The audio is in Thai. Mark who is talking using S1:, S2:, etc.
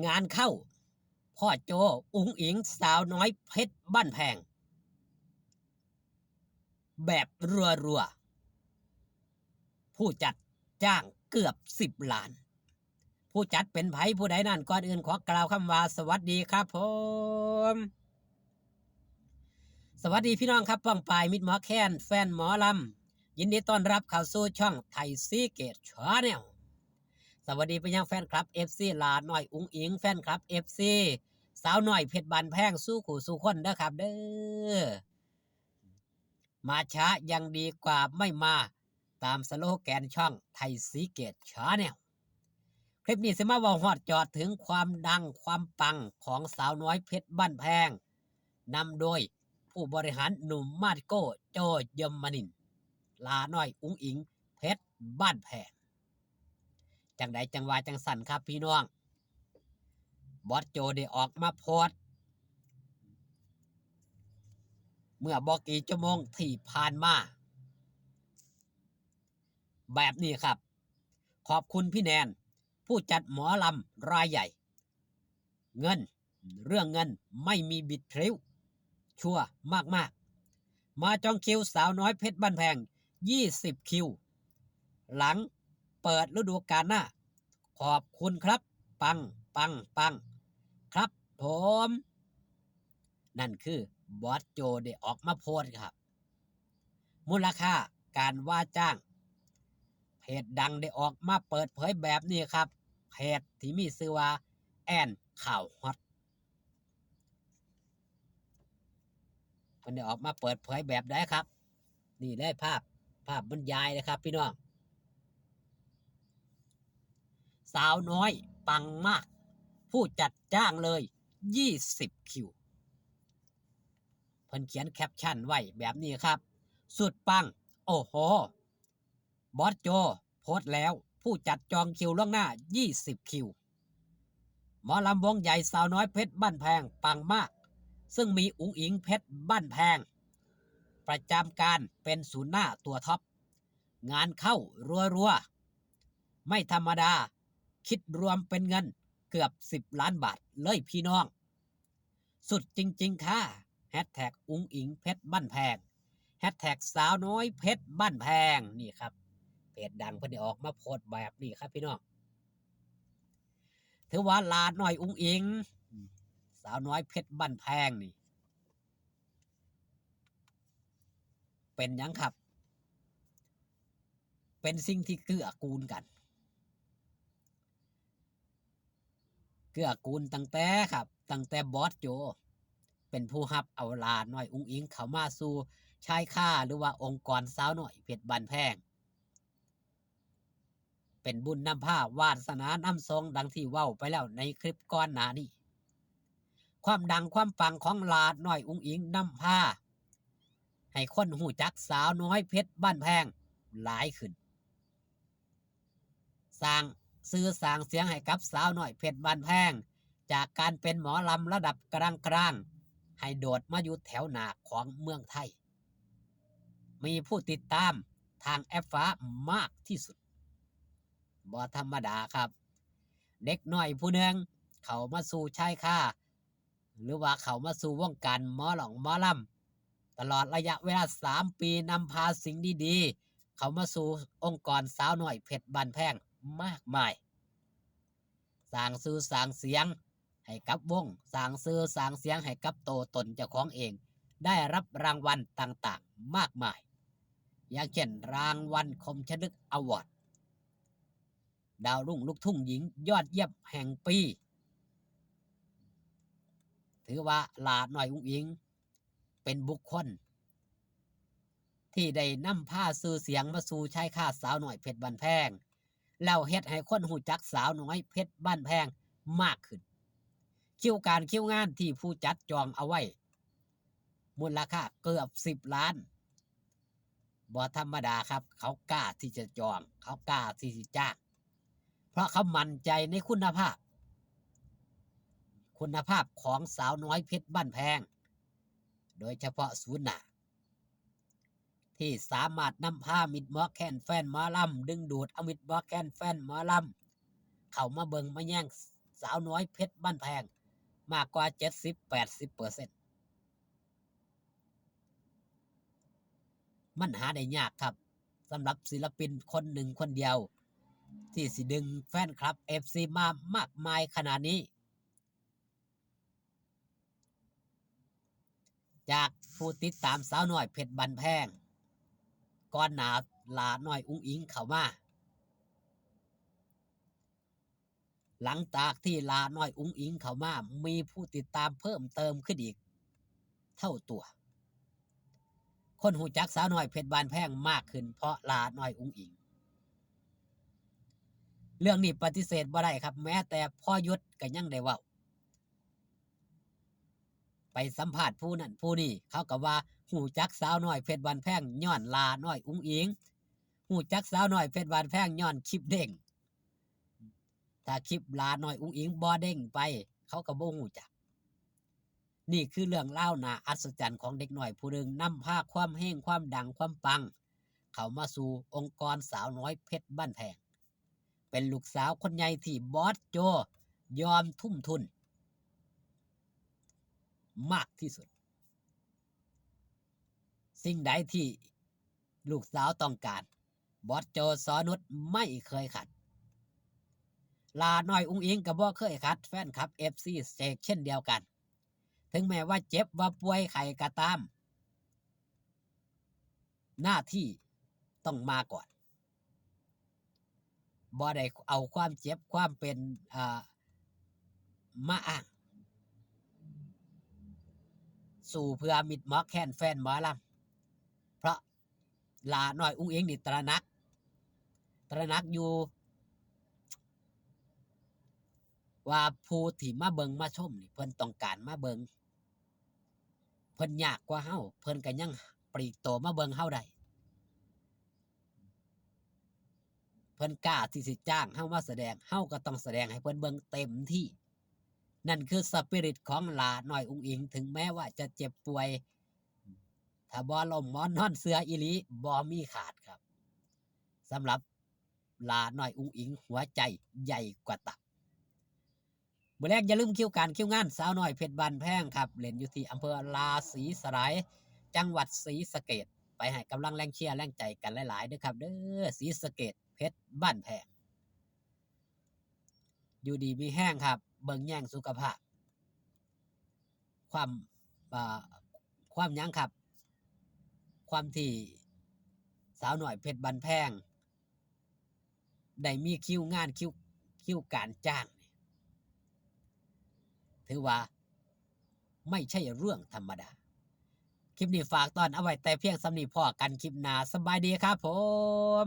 S1: งานเข้าพ่อโจอุ๋งอิ๋งสาวน้อยเพชรบ้านแพงแบบรัวๆผู้จัดจ้างเกือบ10 ล้านผู้จัดเป็นไผผู้ใดนั่นก่อนอื่นขอกล่าวคำว่าสวัสดีครับผมสวัสดีพี่น้องครับป้องปายมิตรหมอแคนแฟนหมอลำยินดีต้อนรับเข้าสู่ช่องไทยซีเกตชาแนลสวัสดีไปยังแฟนคลับ FC ลาหน่อยอุ๋งอิงแฟนคลับ FC สาวหน่อยเพชรบานแพงสู้ขู่สู้คนเด้อครับเด้อมาช้ายังดีกว่าไม่มาตามสโลแกนช่องไทยซีเกตชาแนลคลิปนี้สิมาว่าฮอดจอดถึงความดังความปังของสาวน้อยเพชรบ้านแพงนำโดยผู้บริหารหนุ่มมาดโก้โจยมนินทร์ลาน้อยอุ๋งอิงเพชรบ้านแพงจังใดจังว่าจังสั่นครับพี่น้องบอสโจได้ออกมาโพสต์เมื่อบอกกี่ชั่วโมงที่ผ่านมาแบบนี้ครับขอบคุณพี่แนนผู้จัดหมอลำรายใหญ่เงินเรื่องเงินไม่มีบิดพริ้วชัวร์มากๆมาจองคิวสาวน้อยเพชรบ้านแพง20คิวหลังเปิดฤดูกาลหน้าขอบคุณครับปังครับผมนั่นคือบอสโจได้ออกมาโพสต์ครับมูลค่าการว่าจ้างเพจดังได้ออกมาเปิดเผยแบบนี้ครับเพจที่มีชื่อว่าแอนข่าวฮอตมันได้ออกมาเปิดเผยแบบได้ครับนี่ได้ภาพบรรยายนะครับพี่น้องสาวน้อยปังมากผู้จัดจ้างเลย20คิวเพิ่นเขียนแคปชั่นไว้แบบนี้ครับสุดปังโอ้โหบอสโจโพสต์แล้วผู้จัดจองคิวล่วงหน้า20คิวหมอลำวงใหญ่สาวน้อยเพชรบ้านแพงปังมากซึ่งมีอุ๋งอิงเพชรบ้านแพงประจำการเป็นศูนย์หน้าตัวท็อปงานเข้ารัวๆไม่ธรรมดาคิดรวมเป็นเงินเกือบ10 ล้านบาทเลยพี่น้องสุดจริงๆค่ะแฮชแท็กอุ๋งอิงเพชรบ้านแพงแฮชแท็กสาวน้อยเพชรบ้านแพงนี่ครับเพจดังเพิ่นได้ออกมาโพสต์แบบนี้ครับพี่น้องถือว่าลาหน่อยอุ๋งอิงสาวน้อยเพชรบ้านแพงนี่เป็นยังครับเป็นสิ่งที่เกื้อกูลกันเกื้อกูลตั้งแต่บอสโจเป็นผู้รับเอาลาน้อยอุ๋งอิงเข้ามาสู่ชายคาหรือว่าองค์กรสาวน้อยเพชรบ้านแพงเป็นบุญนำพาวาสนานำทรงดังที่เว้าไปแล้วในคลิปก่อนหน้านี้ความดังความปังของลาน้อยอุ๋งอิงนำพาให้คนหูจักสาวน้อยเพชรบ้านแพงหลายขึ้นสร้างซื้อสร้างเสียงให้กับสาวน้อยเพชรบ้านแพงจากการเป็นหมอลำระดับกลางๆให้โดดมาอยู่แถวหน้าของเมืองไทยมีผู้ติดตามทางแอปฟ้ามากที่สุดบ่ธรรมดาครับเด็กน้อยผู้หนึ่งเขามาสู่ชายคาหรือว่าเขามาสู่วงการหมอลำตลอดระยะเวลา3 ปีนำพาสิ่งดีๆเขามาสู่องค์กรสาวน้อยเพชรบ้านแพงมากมายสร้างชื่อสร้างเสียงให้กับวงสร้างชื่อสร้างเสียงให้กับตัวตนเจ้าของเองได้รับรางวัลต่างๆมากมายอย่างเช่นรางวัลคมชนึกอวอร์ดดาวรุ่งลูกทุ่งหญิงยอดเยี่ยมแห่งปีถือว่าลาหน่อยอุ๋งอิงเป็นบุคคลที่ได้นำพาสื่อเสียงมาสู่ชายคาสาวหน่อยเพชรบ้านแพงแล้วเฮ็ดให้คนหูจักสาวน้อยเพชรบ้านแพงมากขึ้นคิวงานที่ผู้จัดจองเอาไว้มูลค่าเกือบ10 ล้านบ่ธรรมดาครับเขากล้าที่จะจองเขากล้าที่จะจ้างเพราะเขามั่นใจในคุณภาพของสาวน้อยเพชรบ้านแพงโดยเฉพาะศูนย์หน้าที่สามารถนำพามิตรหมอแคนแฟนหมอลำดึงดูดเอามิตรหมอแคนแฟนหมอลำเข้ามาเบิ่งมาแย่ง สาวน้อยเพชรบ้านแพงมากกว่า 70-80% มันหาได้ยากครับสำหรับศิลปินคนหนึ่งคนเดียวที่สิดึงแฟนคลับ FC มามากมายขนาดนี้จากผู้ติดตามสาวน้อยเพชรบ้านแพงก่อนหน้าลาน้อยอุ้งอิงเข้ามาหลังจากที่ลาน้อยอุ้งอิงเข้ามามีผู้ติดตามเพิ่มเติมขึ้นอีกเท่าตัวคนหูจักสาวน้อยเพชรบ้านแพงมากขึ้นเพราะลาน้อยอุ้งอิงเรื่องนี้ปฏิเสธบ่ได้ครับแม้แต่พ่อยุทธก็ยังได้เว้าไปสัมภาษณ์ผู้นั้นผู้นี้เขาก็ว่าหูจักสาวน้อยเพชรบ้านแพงย้อนลาน้อยอุ้งอิงหูจักสาวน้อยเพชรบ้านแพงย้อนคลิปเด้งถ้าคลิปลาน้อยอุ้งอิงบ่เด้งไปเขาก็บ่ฮู้จักนี่คือเรื่องเล่าน่าอัศจรรย์ของเด็กน้อยผู้หนึ่งนำพาความเฮงความดังความปังเข้ามาสู่องค์กรสาวน้อยเพชรบ้านแพงเป็นลูกสาวคนใหญ่ที่บอสโจยอมทุ่มทุนมากที่สุดสิ่งใดที่ลูกสาวต้องการบอสโจสอนุชไม่เคยขัดลาน้อยอุ้งอิงก็บ่เคยขัดแฟนคลับ FC เสกเช่นเดียวกันถึงแม้ว่าเจ็บว่าป่วยไข้ก็ตามหน้าที่ต้องมาก่อนบ่ได้เอาความเจ็บความเป็นมาอ้างสู่เพื่อมิดหมอแค้นแฟนหมอลำเพราะลาน้อยอุ้งอิงนี่ตระหนักอยู่ว่าผู้ที่มาเบิงมาชมนี่เพิ่นต้องการมาเบิงเพิ่นยากกว่าเฮาเพิ่นก็ยังปลีกตัวมาเบิงเฮาได้เพิ่นกล้าที่สิจ้างเฮามาแสดงเฮาก็ต้องแสดงให้เพิ่นเบิงเต็มที่นั่นคือสปิริตของลาน้อยอุ้งอิงถึงแม้ว่าจะเจ็บป่วยถ้าบ่ล้มหมอนนอนเสืออีหลีบ่มีขาดครับสำหรับลาน้อยอุ้งอิงหัวใจใหญ่กว่าตับมื้อแรกอย่าลืมคิวงานสาวน้อยเพชรบ้านแพงครับเล่นอยู่ที่อำเภอลาศรีสลายจังหวัดศรีสะเกษไปให้กำลังแรงเชียร์แรงใจกันหลายๆเด้อครับเด้อศรีสะเกษเพชรบ้านแพงอยู่ดีมีแห้งครับเบิ่งแย่งสุขภาพความความหยังครับความที่สาวหน่อยเพชรบ้านแพงได้มีคิวงานคิวการจ้างถือว่าไม่ใช่เรื่องธรรมดาคลิปนี้ฝากตอนเอาไว้แต่เพียงสำนีพอกันคลิปหน้าสบายดีครับผม